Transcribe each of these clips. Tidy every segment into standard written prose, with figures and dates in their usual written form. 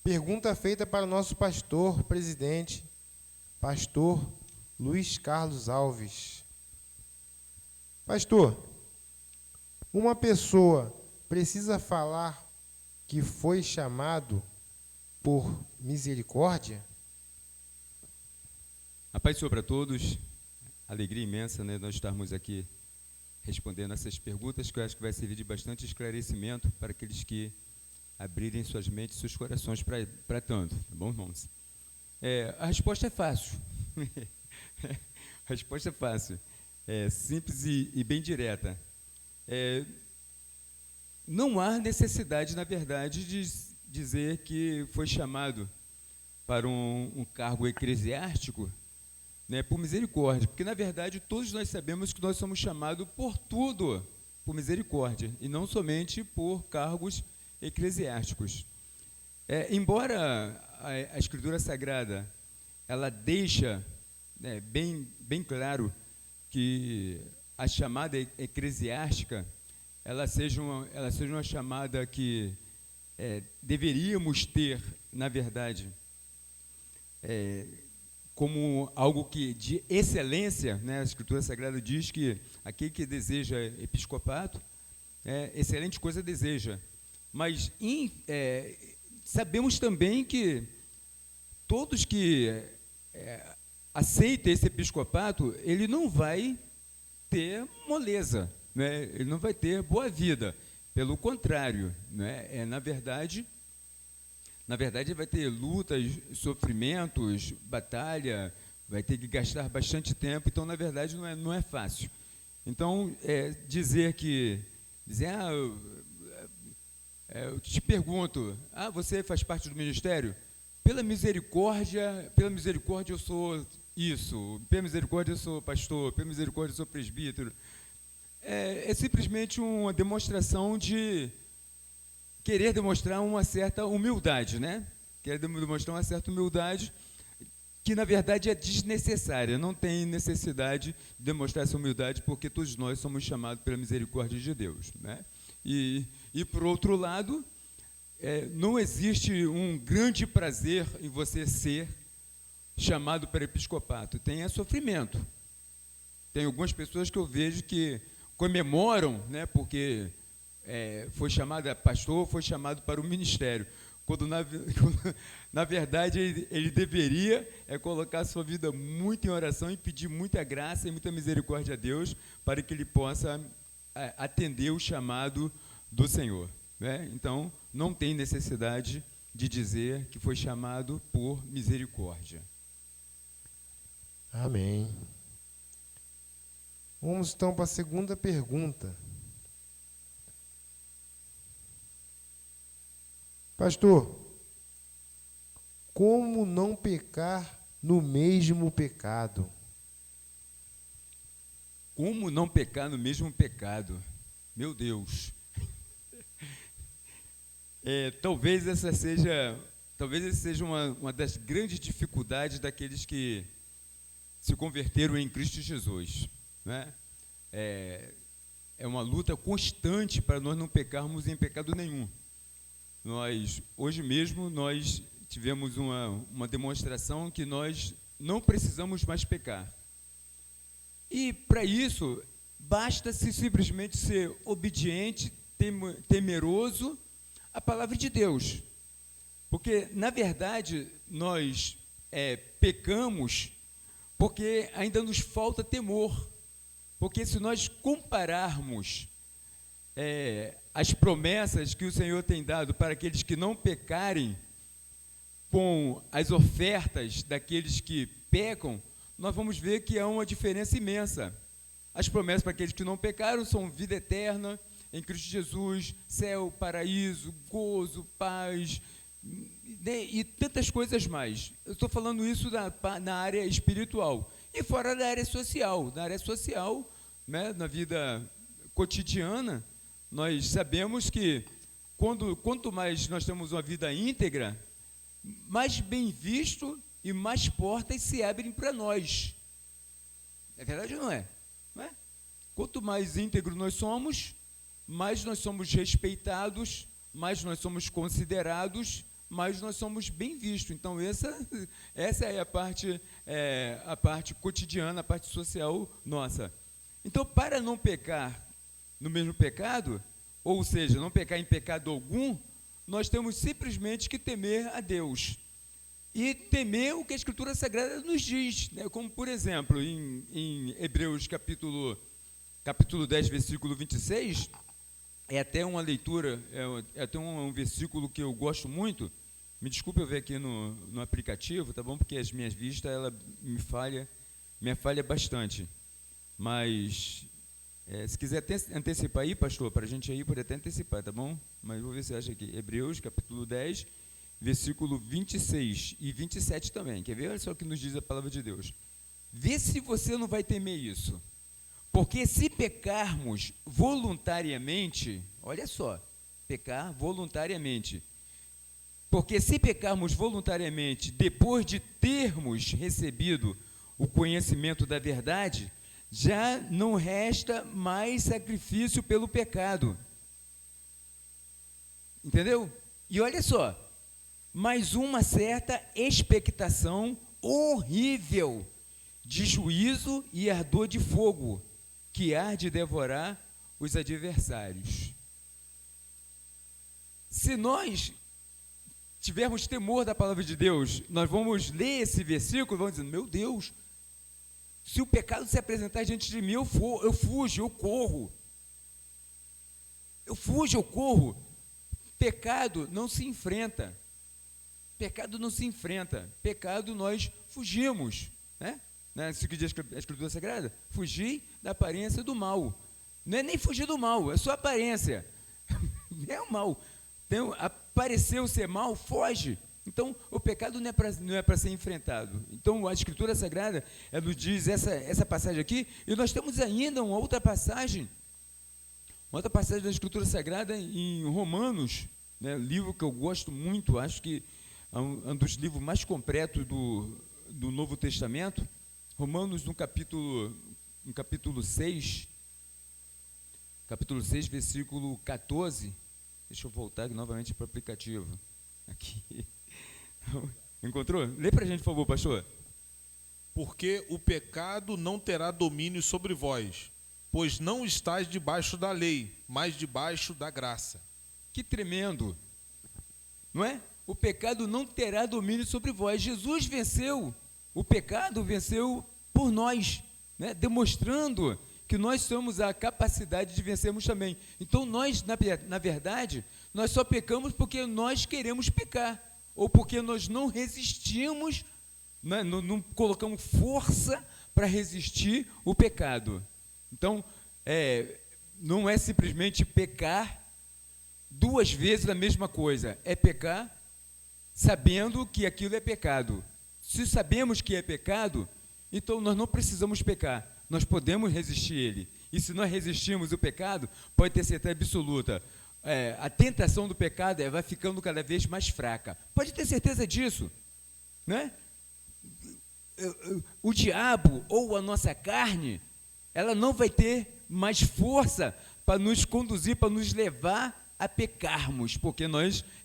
Pergunta feita para o nosso pastor, presidente, pastor Luiz Carlos Alves. Pastor, uma pessoa precisa falar que foi chamado por misericórdia? A paz sobre a todos, alegria imensa, né, nós estarmos aqui respondendo essas perguntas, que eu acho que vai servir de bastante esclarecimento para aqueles que abrirem suas mentes e seus corações para tanto, tá bom, irmãos? A resposta é fácil. A resposta é fácil, simples e bem direta. Não há necessidade, na verdade, de dizer que foi chamado para um cargo eclesiástico, né, por misericórdia, porque, na verdade, todos nós sabemos que nós somos chamados por tudo por misericórdia, e não somente por cargos eclesiásticos. Embora a Escritura Sagrada ela deixa, né, bem claro que a chamada eclesiástica ela seja uma chamada que deveríamos ter, na verdade, como algo que de excelência, né? A Escritura Sagrada diz que aquele que deseja episcopato, excelente coisa deseja. Mas sabemos também que todos que aceitam esse episcopato, ele não vai ter moleza, né? Ele não vai ter boa vida. Pelo contrário, né? Na verdade, vai ter lutas, sofrimentos, batalha, vai ter que gastar bastante tempo, então, na verdade, não é fácil. Então, dizer, eu te pergunto, você faz parte do ministério? Pela misericórdia eu sou isso, pela misericórdia eu sou pastor, pela misericórdia eu sou presbítero. É simplesmente uma demonstração de querer demonstrar uma certa humildade, né? Querer demonstrar uma certa humildade que, na verdade, é desnecessária. Não tem necessidade de demonstrar essa humildade, porque todos nós somos chamados pela misericórdia de Deus, né? E por outro lado, não existe um grande prazer em você ser chamado para episcopato. Tem sofrimento. Tem algumas pessoas que eu vejo que comemoram, né, porque foi chamado a pastor, foi chamado para o ministério, quando na verdade ele deveria colocar a sua vida muito em oração e pedir muita graça e muita misericórdia a Deus para que ele possa atender o chamado do Senhor, né? Então, não tem necessidade de dizer que foi chamado por misericórdia. Amém. Vamos então para a segunda pergunta. Pastor, como não pecar no mesmo pecado? Como não pecar no mesmo pecado? Meu Deus! Talvez essa seja uma das grandes dificuldades daqueles que se converteram em Cristo Jesus, né? É uma luta constante para nós não pecarmos em pecado nenhum. Hoje mesmo, nós tivemos uma demonstração que nós não precisamos mais pecar. E, para isso, basta-se simplesmente ser obediente, temeroso à palavra de Deus. Porque, na verdade, nós pecamos porque ainda nos falta temor. Porque se nós compararmos as promessas que o Senhor tem dado para aqueles que não pecarem com as ofertas daqueles que pecam, nós vamos ver que há uma diferença imensa. As promessas para aqueles que não pecaram são vida eterna em Cristo Jesus, céu, paraíso, gozo, paz, né, e tantas coisas mais. Eu estou falando isso na área espiritual. E fora da área social. Na área social, né, na vida cotidiana, nós sabemos que quanto mais nós temos uma vida íntegra, mais bem visto e mais portas se abrem para nós. É verdade ou não é? Não é? Quanto mais íntegro nós somos, mais nós somos respeitados, mais nós somos considerados, mais nós somos bem vistos. Então, essa é a parte cotidiana, a parte social nossa. Então, para não pecar no mesmo pecado, ou seja, não pecar em pecado algum, nós temos simplesmente que temer a Deus. E temer o que a Escritura Sagrada nos diz, né? Como, por exemplo, em Hebreus capítulo 10, versículo 26, é até uma leitura, é até um versículo que eu gosto muito. Me desculpe eu ver aqui no aplicativo, tá bom? Porque as minhas vistas, ela me falha bastante. Mas, se quiser até antecipar aí, pastor, para a gente aí poder até antecipar, tá bom? Mas vou ver se você acha aqui. Hebreus capítulo 10, versículo 26 e 27 também. Quer ver? Olha só o que nos diz a palavra de Deus. Vê se você não vai temer isso. Porque se pecarmos voluntariamente, olha só, pecar voluntariamente. Porque se pecarmos voluntariamente, depois de termos recebido o conhecimento da verdade, já não resta mais sacrifício pelo pecado. Entendeu? E olha só, mas uma certa expectação horrível de juízo e ardor de fogo, que há de devorar os adversários. Se nós tivermos temor da palavra de Deus, nós vamos ler esse versículo e vamos dizer, meu Deus, se o pecado se apresentar diante de mim, eu fujo, eu corro. Eu fujo, eu corro. Pecado não se enfrenta. Pecado não se enfrenta. Pecado nós fugimos, né? Não é isso que diz a Escritura Sagrada? Fugir da aparência do mal. Não é nem fugir do mal, é só aparência. É o mal. Então, apareceu ser mal, foge. Então, o pecado não é para ser enfrentado. Então, a Escritura Sagrada, ela nos diz essa passagem aqui, e nós temos ainda uma outra passagem da Escritura Sagrada em Romanos, né, livro que eu gosto muito, acho que é um dos livros mais completos do Novo Testamento. Romanos, no capítulo 6, versículo 14. Deixa eu voltar aqui novamente para o aplicativo. Aqui. Encontrou? Lê para a gente, por favor, pastor. Porque o pecado não terá domínio sobre vós, pois não estáis debaixo da lei, mas debaixo da graça. Que tremendo, não é? O pecado não terá domínio sobre vós. Jesus venceu, o pecado venceu por nós, né? Demonstrando que nós temos a capacidade de vencermos também. Então, nós, na verdade, nós só pecamos porque nós queremos pecar, ou porque nós não resistimos, né? Não colocamos força para resistir o pecado. Então, não é simplesmente pecar duas vezes a mesma coisa, é pecar sabendo que aquilo é pecado. Se sabemos que é pecado, então nós não precisamos pecar, nós podemos resistir ele. E se nós resistirmos o pecado, pode ter certeza absoluta, a tentação do pecado vai ficando cada vez mais fraca. Pode ter certeza disso, né? O diabo ou a nossa carne, ela não vai ter mais força para nos conduzir, para nos levar a pecarmos, porque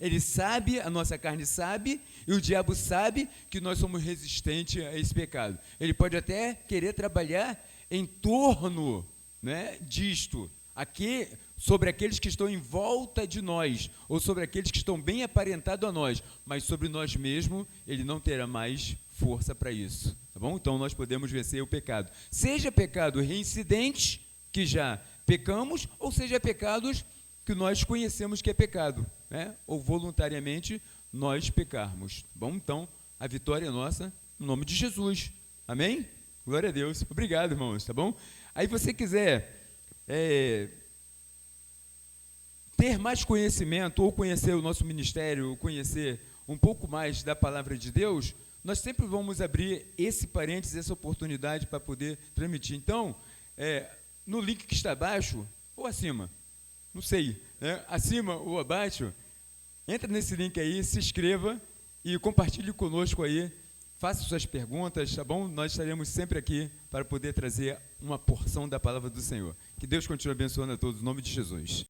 ele sabe, a nossa carne sabe, e o diabo sabe que nós somos resistentes a esse pecado. Ele pode até querer trabalhar em torno, né, disto, aqui, sobre aqueles que estão em volta de nós, ou sobre aqueles que estão bem aparentados a nós, mas sobre nós mesmos, ele não terá mais força para isso, tá bom? Então, nós podemos vencer o pecado. Seja pecado reincidente, que já pecamos, ou seja pecados que nós conhecemos que é pecado, né? Ou voluntariamente nós pecarmos. Bom, então, a vitória é nossa, no nome de Jesus. Amém? Glória a Deus. Obrigado, irmãos, tá bom? Aí, você quiser ter mais conhecimento, ou conhecer o nosso ministério, ou conhecer um pouco mais da palavra de Deus, nós sempre vamos abrir esse parênteses, essa oportunidade para poder transmitir. Então, no link que está abaixo, ou acima, não sei, né? Acima ou abaixo, entra nesse link aí, se inscreva e compartilhe conosco aí, faça suas perguntas, tá bom? Nós estaremos sempre aqui para poder trazer uma porção da palavra do Senhor. Que Deus continue abençoando a todos, em nome de Jesus.